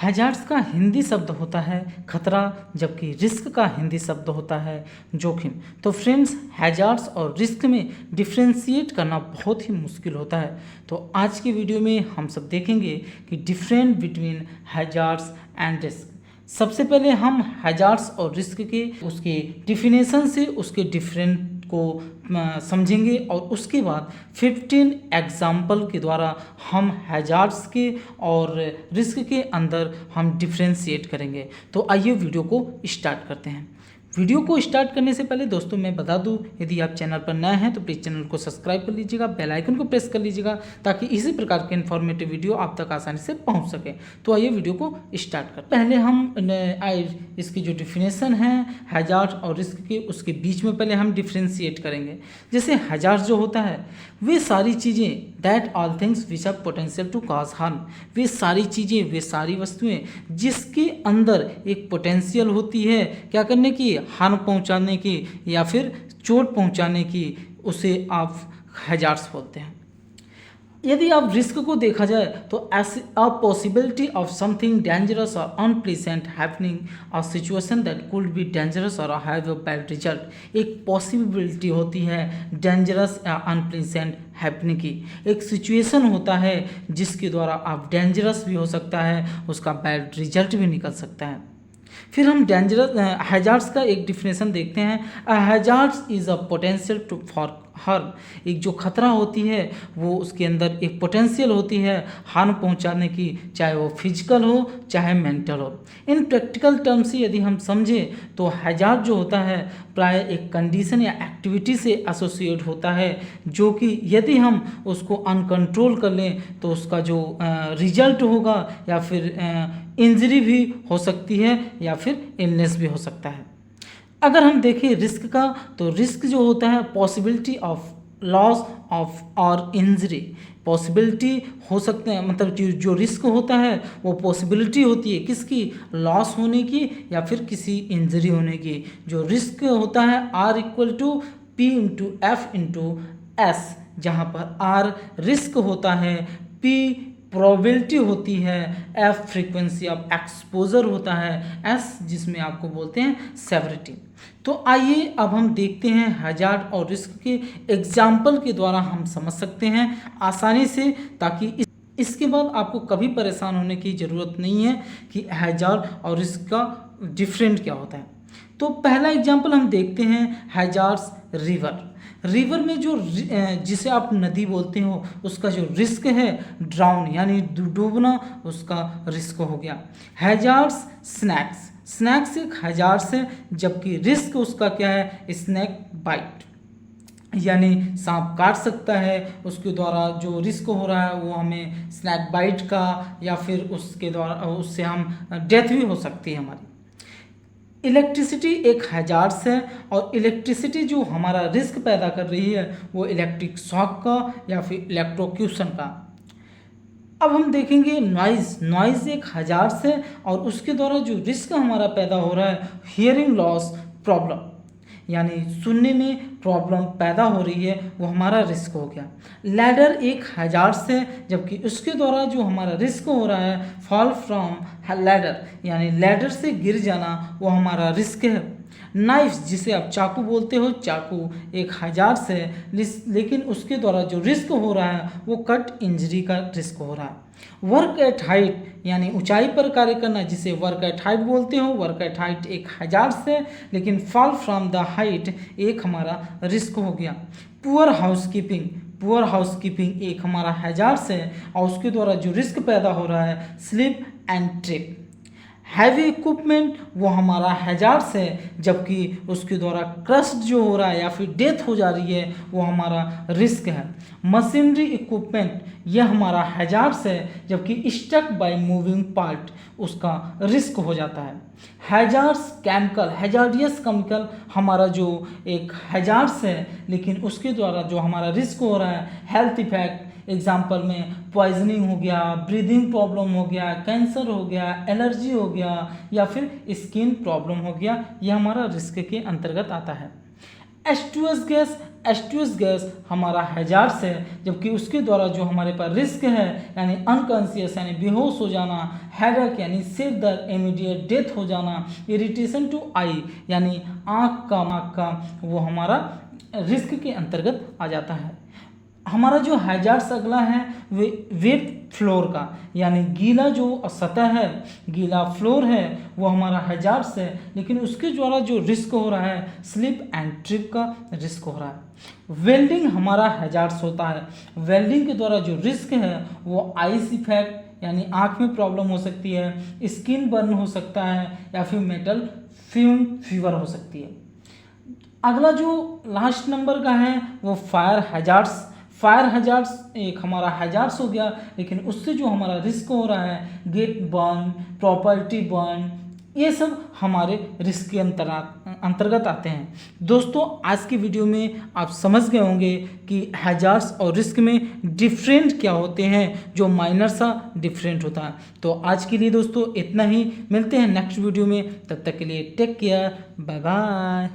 Hazards का हिंदी शब्द होता है खतरा, जबकि रिस्क का हिंदी शब्द होता है जोखिम। तो फ्रेंड्स, हैजार्ड्स और रिस्क में डिफ्रेंशिएट करना बहुत ही मुश्किल होता है। तो आज की वीडियो में हम सब देखेंगे कि different between hazards and risk. सबसे पहले हम हैजार्ड्स और रिस्क के उसके डिफिनेशन से उसके डिफरेंट को समझेंगे और उसके बाद 15 एग्जाम्पल के द्वारा हम हैजार्ड्स के और रिस्क के अंदर हम डिफ्रेंशिएट करेंगे। तो आइए वीडियो को स्टार्ट करते हैं। वीडियो को स्टार्ट करने से पहले दोस्तों मैं बता दूं, यदि आप चैनल पर नए हैं तो प्लीज़ चैनल को सब्सक्राइब कर लीजिएगा, बेल आइकन को प्रेस कर लीजिएगा ताकि इसी प्रकार के इन्फॉर्मेटिव वीडियो आप तक आसानी से पहुंच सके। तो आइए वीडियो को स्टार्ट कर। पहले हम इसकी जो डिफिनेशन है हैजार्ड और रिस्क के, उसके बीच में पहले हम डिफ्रेंशिएट करेंगे। जैसे हैजार्ड जो होता है वे सारी चीज़ें, that all things which have potential to cause harm, वे सारी चीज़ें, वे सारी वस्तुएं जिसके अंदर एक पोटेंशियल होती है क्या करने की, हार्म पहुंचाने की या फिर चोट पहुंचाने की, उसे आप हैजार्ड्स बोलते हैं। यदि आप रिस्क को देखा जाए तो a possibility of something dangerous और unpleasant happening, a situation that could be dangerous और हैव अ बैड रिजल्ट। एक पॉसिबिलिटी होती है डेंजरस या अनप्लीजेंट हैपनिंग की। एक सिचुएशन होता है जिसके द्वारा आप डेंजरस भी हो सकता है, उसका बैड रिजल्ट भी निकल सकता है। फिर हम हैजार्ड्स का एक डिफिनेशन देखते हैं। Hazards is a potential to for harm. एक जो खतरा होती है वो उसके अंदर एक पोटेंशियल होती है हार्म पहुंचाने की, चाहे वो फिजिकल हो चाहे मेंटल हो। इन प्रैक्टिकल टर्म से यदि हम समझें तो हैजार्ड जो होता है प्राय एक कंडीशन या एक्टिविटी से एसोसिएट होता है, जो कि यदि हम उसको अनकंट्रोल कर लें तो उसका जो रिजल्ट होगा या फिर इंजरी भी हो सकती है या फिर इलनेस भी हो सकता है। अगर हम देखें रिस्क का, तो रिस्क जो होता है पॉसिबिलिटी ऑफ लॉस ऑफ और इंजरी। पॉसिबिलिटी हो सकते हैं, मतलब जो रिस्क होता है वो पॉसिबिलिटी होती है किसकी, लॉस होने की या फिर किसी इंजरी होने की। जो रिस्क होता है R equal to P into F into S, जहाँ पर R रिस्क होता है, P प्रोबेबिलिटी होती है, F फ्रीक्वेंसी ऑफ एक्सपोजर होता है, S जिसमें आपको बोलते हैं सेवरिटी। तो आइए अब हम देखते हैं हैजार्ड और रिस्क के एग्जाम्पल के द्वारा हम समझ सकते हैं आसानी से, ताकि इसके बाद आपको कभी परेशान होने की ज़रूरत नहीं है कि हैजार्ड और रिस्क का डिफरेंट क्या होता है। तो पहला एग्जाम्पल हम देखते हैं हैजार्ड्स रिवर। रिवर में जो जिसे आप नदी बोलते हो उसका जो रिस्क है ड्राउन यानी डूबना, उसका रिस्क हो गया। हैजार्ड्स स्नैक्स, स्नैक्स एक हैजार्ड्स है, जबकि रिस्क उसका क्या है, स्नैक बाइट, यानी सांप काट सकता है, उसके द्वारा जो रिस्क हो रहा है वो हमें स्नैक बाइट का, या फिर उसके द्वारा उससे हम डेथ भी हो सकती है हमारी। इलेक्ट्रिसिटी एक हैजार्ड्स है, और इलेक्ट्रिसिटी जो हमारा रिस्क पैदा कर रही है वो इलेक्ट्रिक शॉक का या फिर इलेक्ट्रोक्यूशन का। अब हम देखेंगे नॉइज़। नॉइज़ एक हैजार्ड्स है और उसके द्वारा जो रिस्क हमारा पैदा हो रहा है हियरिंग लॉस प्रॉब्लम, यानी सुनने में प्रॉब्लम पैदा हो रही है, वो हमारा रिस्क हो गया। लैडर एक हैजार्ड्स है, जबकि उसके द्वारा जो हमारा रिस्क हो रहा है फॉल फ्रॉम लैडर, यानी लैडर से गिर जाना, वो हमारा रिस्क है। नाइफ जिसे आप चाकू बोलते हो, चाकू एक हैजार्ड्स है, लेकिन उसके द्वारा जो रिस्क हो रहा है वो कट इंजरी का रिस्क हो रहा है। वर्क एट हाइट यानी ऊंचाई पर कार्य करना, जिसे वर्क एट हाइट बोलते हो, वर्क एट हाइट एक हैजार्ड्स है, लेकिन फॉल फ्रॉम द हाइट एक हमारा रिस्क हो गया। पुअर हाउसकीपिंग, पुअर हाउसकीपिंग एक हमारा हैजार्ड्स है और उसके द्वारा जो रिस्क पैदा हो रहा है slip and trip. Heavy equipment वो हमारा हैजार्ड्स है, जबकि उसके द्वारा क्रस्ट जो हो रहा है या फिर डेथ हो जा रही है वो हमारा रिस्क है। मशीनरी इक्विपमेंट यह हमारा हैजार्ड्स है, जबकि स्टक बाय मूविंग पार्ट उसका रिस्क हो जाता है। हैजार्ड्स केमिकल, हैजार्डियस केमिकल हमारा जो एक हैजार्ड्स है, लेकिन उसके द्वारा जो हमारा रिस्क हो रहा है हेल्थ इफेक्ट, एग्जाम्पल में पॉइजनिंग हो गया, ब्रीदिंग प्रॉब्लम हो गया, कैंसर हो गया, एलर्जी हो गया या फिर स्किन प्रॉब्लम हो गया, यह हमारा रिस्क के अंतर्गत आता है। H2S गैस H2S गैस हमारा हैजार्ड्स है, जबकि उसके द्वारा जो हमारे पास रिस्क है यानी अनकॉन्शियस यानी बेहोश हो जाना, हेडेक यानी सिर दर्द, इमीडिएट डेथ हो जाना, इरिटेशन टू आई यानी आँख का वो हमारा रिस्क के अंतर्गत आ जाता है। हमारा जो हैजार्ड्स अगला है वे वेट फ्लोर का यानी गीला जो सतह है, गीला फ्लोर है वो हमारा हैजार्ड्स है, लेकिन उसके द्वारा जो रिस्क हो रहा है स्लिप एंड ट्रिप का रिस्क हो रहा है। वेल्डिंग हमारा हैजार्ड्स होता है, वेल्डिंग के द्वारा जो रिस्क है वो आइस इफेक्ट यानी आँख में प्रॉब्लम हो सकती है, स्किन बर्न हो सकता है या फिर मेटल फ्यूम फीवर हो सकती है। अगला जो लास्ट नंबर का है वो फायर हैजार्ड्स। फायर हैजार्ड्स एक हमारा हैजार्ड्स हो गया, लेकिन उससे जो हमारा रिस्क हो रहा है गेट बर्न, प्रॉपर्टी बर्न, ये सब हमारे रिस्क के अंतर्गत आते हैं। दोस्तों आज की वीडियो में आप समझ गए होंगे कि हैजार्ड्स और रिस्क में डिफरेंट क्या होते हैं, जो माइनर सा डिफरेंट होता है। तो आज के लिए दोस्तों इतना ही, मिलते हैं नेक्स्ट वीडियो में, तब तक के लिए टेक केयर, बाय बाय।